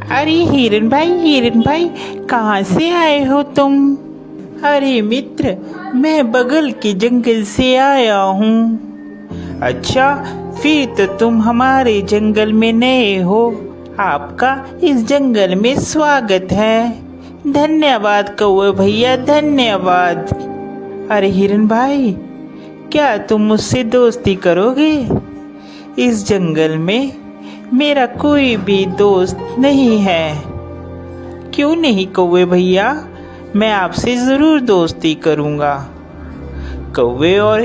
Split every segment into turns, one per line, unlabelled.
अरे हिरन भाई कहाँ से आए हो तुम? अरे मित्र, मैं बगल के जंगल से आया हूँ। अच्छा, फिर तो तुम हमारे जंगल में नए हो। आपका इस जंगल में स्वागत है। धन्यवाद कौवे भैया, धन्यवाद। अरे हिरन भाई, क्या तुम मुझसे दोस्ती करोगे? इस जंगल में मेरा कोई भी दोस्त नहीं है। क्यों नहीं कौवे भैया, मैं आपसे ज़रूर दोस्ती करूँगा। कौवे और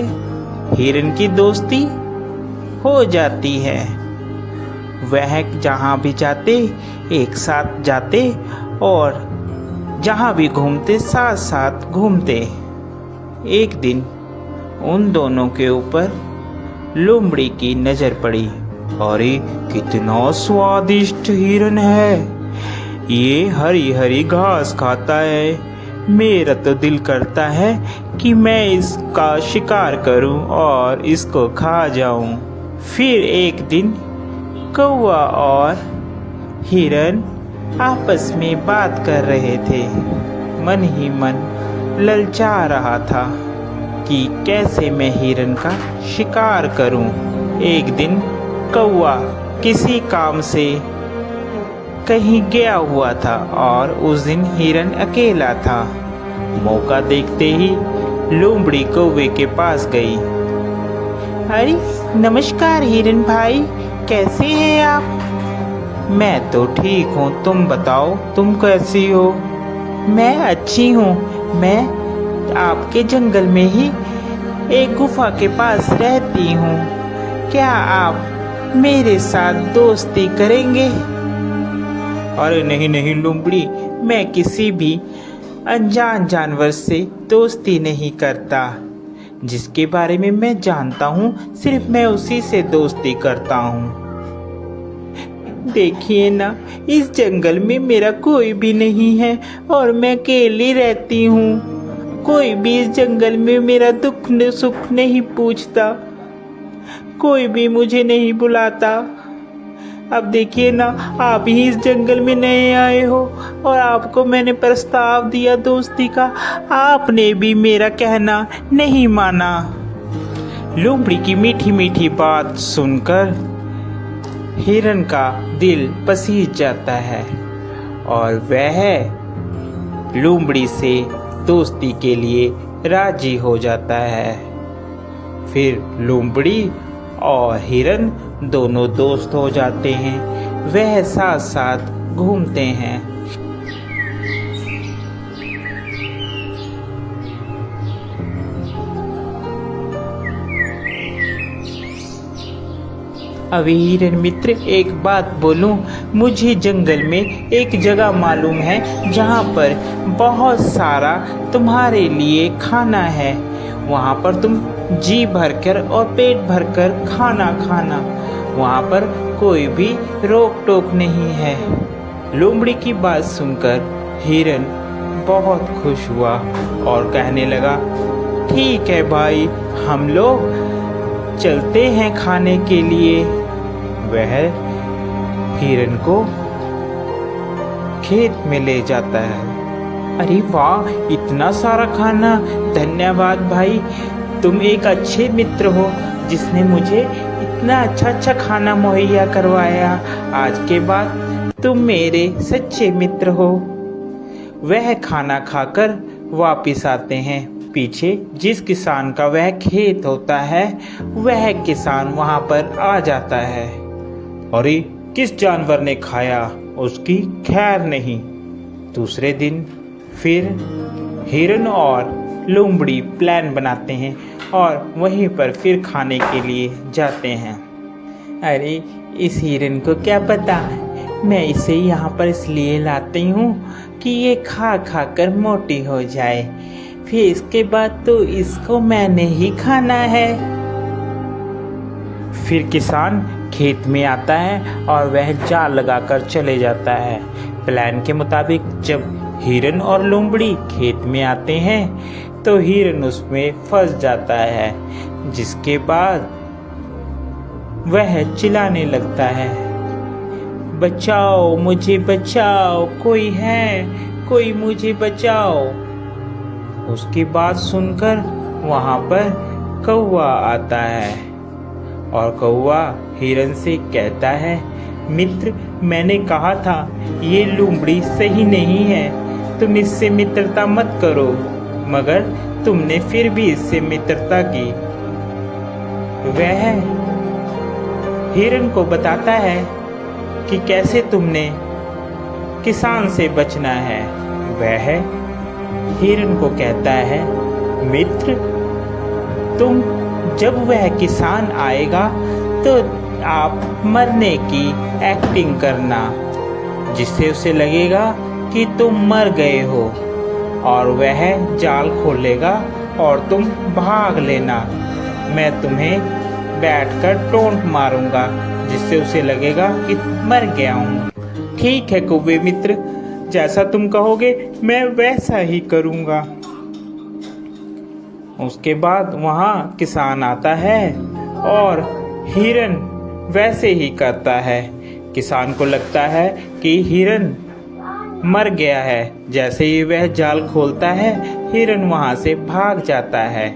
हिरन की दोस्ती हो जाती है। वह जहाँ भी जाते एक साथ जाते और जहाँ भी घूमते साथ साथ घूमते। एक दिन उन दोनों के ऊपर लोमड़ी की नज़र पड़ी। अरे कितना स्वादिष्ट हिरन है, ये हरी हरी घास खाता है। मेरा तो दिल करता है कि मैं इसका शिकार करूं और इसको खा जाऊं। फिर एक दिन कौवा और हिरन आपस में बात कर रहे थे। मन ही मन ललचा रहा था कि कैसे मैं हिरन का शिकार करूं। एक दिन कौवा किसी काम से कहीं गया हुआ था और उस दिन हिरन अकेला था। मौका देखते ही लोमड़ी कौवे के पास गई। अरे नमस्कार हिरन भाई, कैसे हैं आप? मैं तो ठीक हूँ, तुम बताओ तुम कैसी हो? मैं अच्छी हूँ। मैं आपके जंगल में ही एक गुफा के पास रहती हूँ। क्या आप मेरे साथ दोस्ती करेंगे? अरे नहीं नहीं लोमड़ी, मैं किसी भी अनजान जानवर से दोस्ती नहीं करता। जिसके बारे में मैं जानता हूँ सिर्फ मैं उसी से दोस्ती करता हूँ। देखिए ना, इस जंगल में मेरा कोई भी नहीं है और मैं अकेली रहती हूँ। कोई भी इस जंगल में मेरा दुख सुख नहीं पूछता, कोई भी मुझे नहीं बुलाता। अब देखिए ना, आप ही इस जंगल में नए आए हो और आपको मैंने प्रस्ताव दिया दोस्ती का, आपने भी मेरा कहना नहीं माना। लोमड़ी की मीठी मीठी बात सुनकर हिरन का दिल पसीज जाता है और वह लोमड़ी से दोस्ती के लिए राजी हो जाता है। फिर लोमड़ी और हिरन दोनों दोस्त हो जाते हैं। वह साथ साथ घूमते हैं। अभी हिरन मित्र, एक बात बोलूं, मुझे जंगल में एक जगह मालूम है जहाँ पर बहुत सारा तुम्हारे लिए खाना है। वहाँ पर तुम जी भरकर और पेट भरकर खाना खाना, वहाँ पर कोई भी रोक टोक नहीं है। लोमड़ी की बात सुनकर हिरन बहुत खुश हुआ और कहने लगा, ठीक है भाई, हम लोग चलते हैं खाने के लिए। वह हिरन को खेत में ले जाता है। अरे वाह, इतना सारा खाना! धन्यवाद भाई, तुम एक अच्छे मित्र हो जिसने मुझे इतना अच्छा खाना मुहैया करवाया। आज के बाद तुम मेरे सच्चे मित्र हो। वह खाना खाकर वापिस आते हैं। पीछे जिस किसान का वह खेत होता है, वह किसान वहां पर आ जाता है। अरे किस जानवर ने खाया, उसकी खैर नहीं। दूसरे दिन फिर हिरन और लोमड़ी प्लान बनाते हैं और वहीं पर फिर खाने के लिए जाते हैं। अरे इस हिरन को क्या पता, मैं इसे यहाँ पर इसलिए लाती हूँ कि ये खा खा कर मोटी हो जाए, फिर इसके बाद तो इसको मैंने ही खाना है। फिर किसान खेत में आता है और वह जाल लगाकर चले जाता है। प्लान के मुताबिक जब हिरन और लोमड़ी खेत में आते हैं तो हिरन उसमें फंस जाता है, जिसके बाद वह चिल्लाने लगता है, बचाओ, मुझे बचाओ, कोई है, कोई मुझे बचाओ। उसकी बात सुनकर वहाँ पर कौवा आता है और कौवा हिरन से कहता है, मित्र, मैंने कहा था ये लोमड़ी सही नहीं है, तुम इससे मित्रता मत करो, मगर तुमने फिर भी इससे मित्रता की। वह हिरन को बताता है कि कैसे तुमने किसान से बचना है। वह हिरन को कहता है, मित्र, तुम जब वह किसान आएगा तो आप मरने की एक्टिंग करना, जिससे उसे लगेगा कि तुम मर गए हो, और वह जाल खोलेगा और तुम भाग लेना। मैं तुम्हें बैठकर टोंट मारूंगा, जिससे उसे लगेगा कि मर गया हूँ। ठीक है कौवे मित्र, जैसा तुम कहोगे मैं वैसा ही करूँगा। उसके बाद वहाँ किसान आता है और हिरन वैसे ही करता है। किसान को लगता है कि हिरन मर गया है। जैसे ही वह जाल खोलता है, हिरन वहाँ से भाग जाता है।